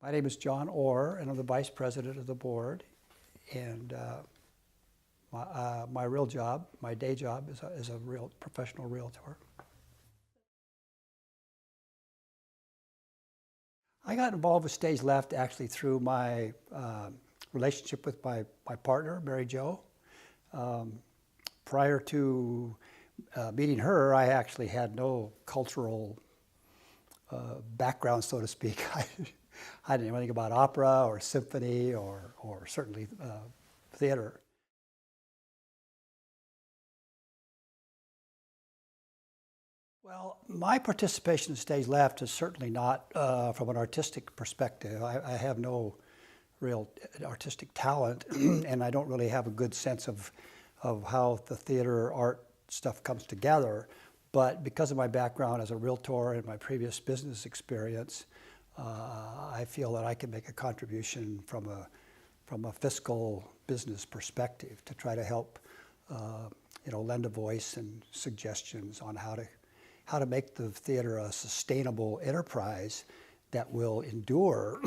My name is John Orr, and I'm the Vice President of the board. And my real job, my day job, is a real professional realtor. I got involved with Stage Left actually through my relationship with my partner, Mary Jo. Prior to meeting her, I actually had no cultural background, so to speak. I didn't know anything about opera or symphony or certainly theater. Well, my participation in Stage Left is certainly not from an artistic perspective. I have no real artistic talent, and I don't really have a good sense of how the theater art stuff comes together. But because of my background as a realtor and my previous business experience, I feel that I can make a contribution from a fiscal business perspective to try to help, lend a voice and suggestions on how to make the theater a sustainable enterprise that will endure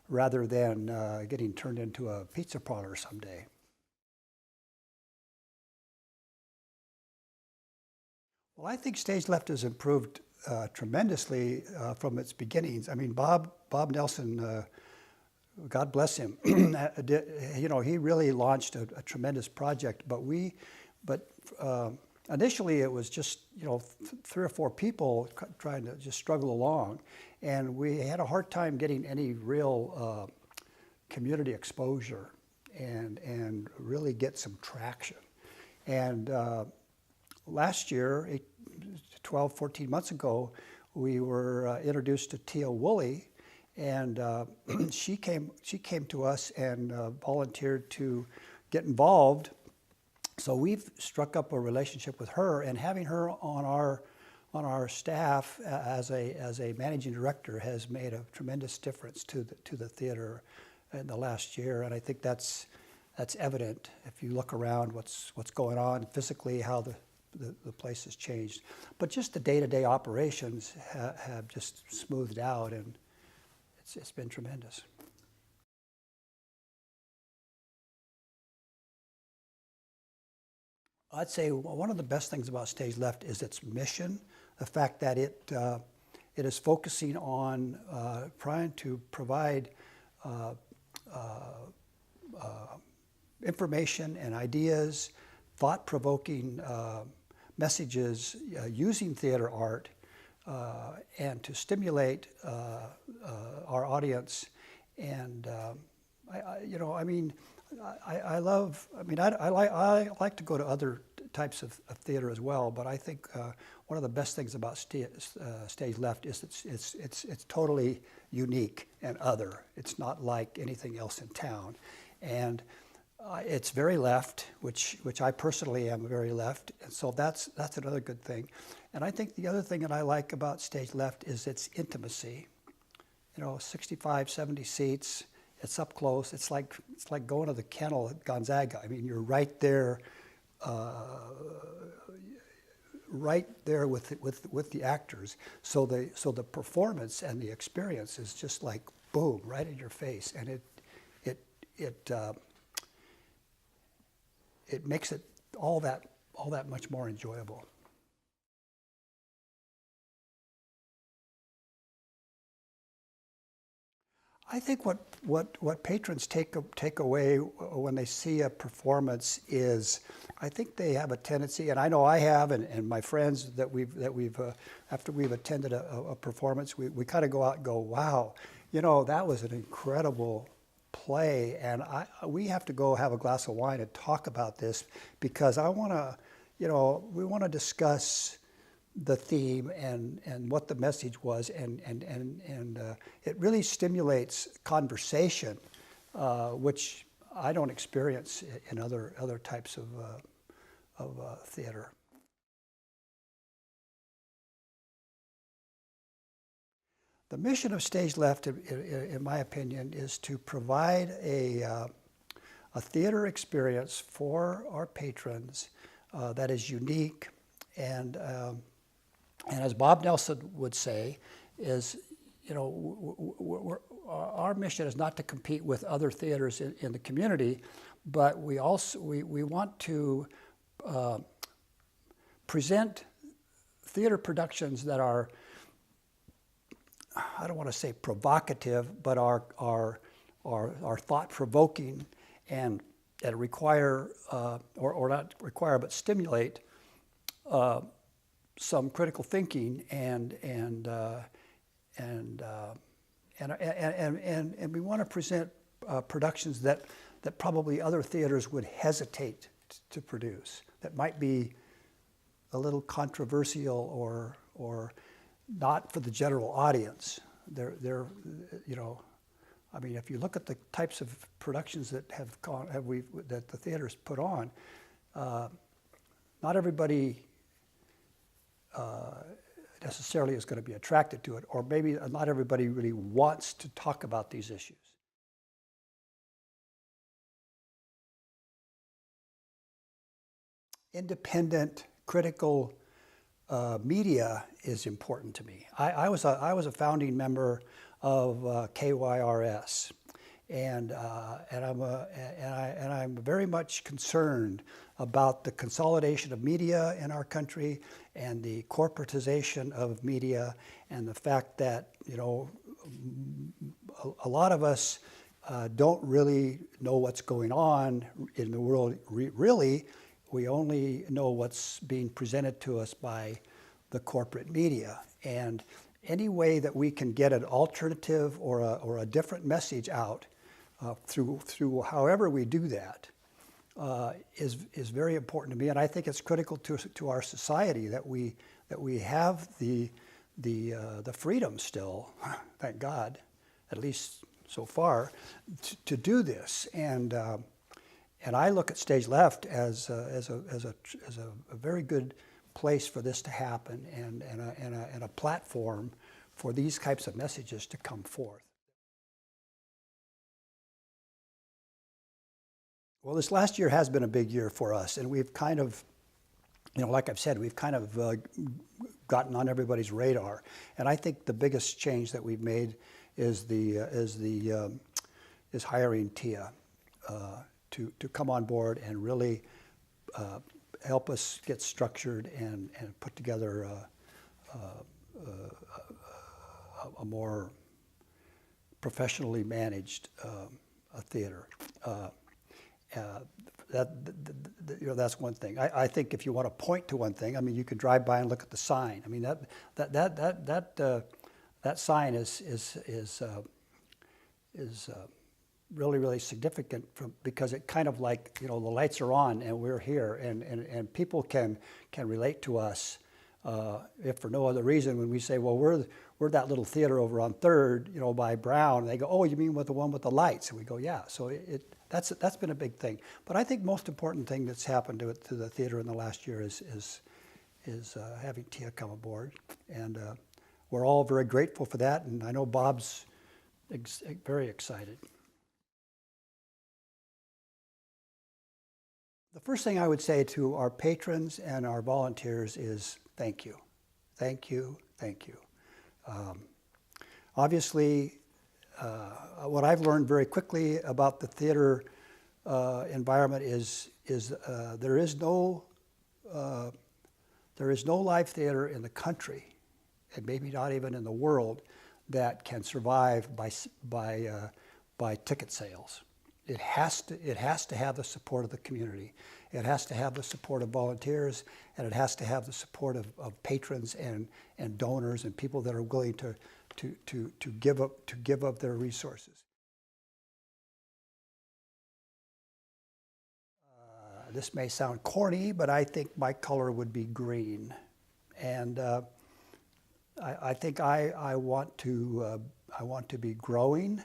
rather than getting turned into a pizza parlor someday. Well, I think Stage Left has improved tremendously from its beginnings. I mean, Bob Nelson, God bless him, he really launched a tremendous project. But initially it was just 3 or 4 people trying to just struggle along, and we had a hard time getting any real community exposure and really get some traction. And last year, 12, 14 months ago, we were introduced to Tia Woolley, and she came to us and volunteered to get involved. So we've struck up a relationship with her, and having her on our staff as a managing director has made a tremendous difference to the theater in the last year. And I think that's evident if you look around what's going on physically, how the place has changed. But just the day-to-day operations have just smoothed out, and it's been tremendous. I'd say one of the best things about Stage Left is its mission, the fact that it is focusing on trying to provide information and ideas, thought-provoking messages using theater art and to stimulate our audience. And I like to go to other types of theater as well, but I think one of the best things about Stage Left is it's totally unique and other. It's not like anything else in town, and it's very left, which I personally am very left, and so that's another good thing. And I think the other thing that I like about Stage Left is its intimacy. 65, 70 seats. It's up close. It's like going to the kennel at Gonzaga. I mean, you're right there with the actors. So the performance and the experience is just like boom, right in your face, and it makes it all that much more enjoyable. I think what patrons take away when they see a performance is, I think they have a tendency, and I know I have, and my friends that we've after we've attended a performance, we kind of go out and go, wow, that was an incredible play, and we have to go have a glass of wine and talk about this, because we want to discuss the theme and what the message was, and it really stimulates conversation, which I don't experience in other types of theater. The mission of Stage Left, in my opinion, is to provide a theater experience for our patrons that is unique, and as Bob Nelson would say, is our mission is not to compete with other theaters in the community, but we want to present theater productions that are, I don't want to say provocative, but are thought-provoking and require, or not require, but stimulate some critical thinking and we want to present productions that probably other theaters would hesitate to produce, that might be a little controversial or not for the general audience. They're you know, I mean, if you look at the types of productions that that the theaters put on, not everybody necessarily is going to be attracted to it, or maybe not everybody really wants to talk about these issues. Independent, critical media is important to me. I was a founding member of KYRS, and I'm very much concerned about the consolidation of media in our country and the corporatization of media, and the fact that, you know, a lot of us don't really know what's going on in the world. Really, we only know what's being presented to us by the corporate media. And any way that we can get an alternative or a different message out through however we do that is very important to me. And I think it's critical to our society that we have the freedom still, thank God, at least so far, to do this. And I look at Stage Left as a very good place for this to happen, and a platform for these types of messages to come forth. Well, this last year has been a big year for us, and we've kind of, you know, like I've said, we've kind of gotten on everybody's radar. And I think the biggest change that we've made is hiring Tia to come on board and really help us get structured and put together a more professionally managed theater. You know, that's one thing. I think if you want to point to one thing, I mean, you could drive by and look at the sign. I mean, that sign is really, really significant because it kind of, like, you know, the lights are on and we're here, and people can relate to us if for no other reason. When we say, well, we're that little theater over on 3rd, you know, by Brown, and they go, oh, you mean with the one with the lights? And we go, yeah. So that's been a big thing. But I think most important thing that's happened to the theater in the last year is having Tia come aboard, and we're all very grateful for that. And I know Bob's very excited. The first thing I would say to our patrons and our volunteers is thank you. Thank you, thank you. Obviously, what I've learned very quickly about the theater environment is there is no live theater in the country, and maybe not even in the world, that can survive by ticket sales. It has to have the support of the community. It has to have the support of volunteers, and it has to have the support of patrons and donors and people that are willing to give up their resources. This may sound corny, but I think my color would be green, and I think I want to be growing.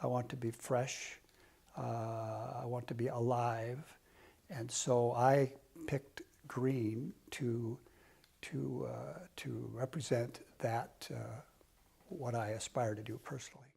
I want to be fresh. I want to be alive, and so I picked green to represent that what I aspire to do personally.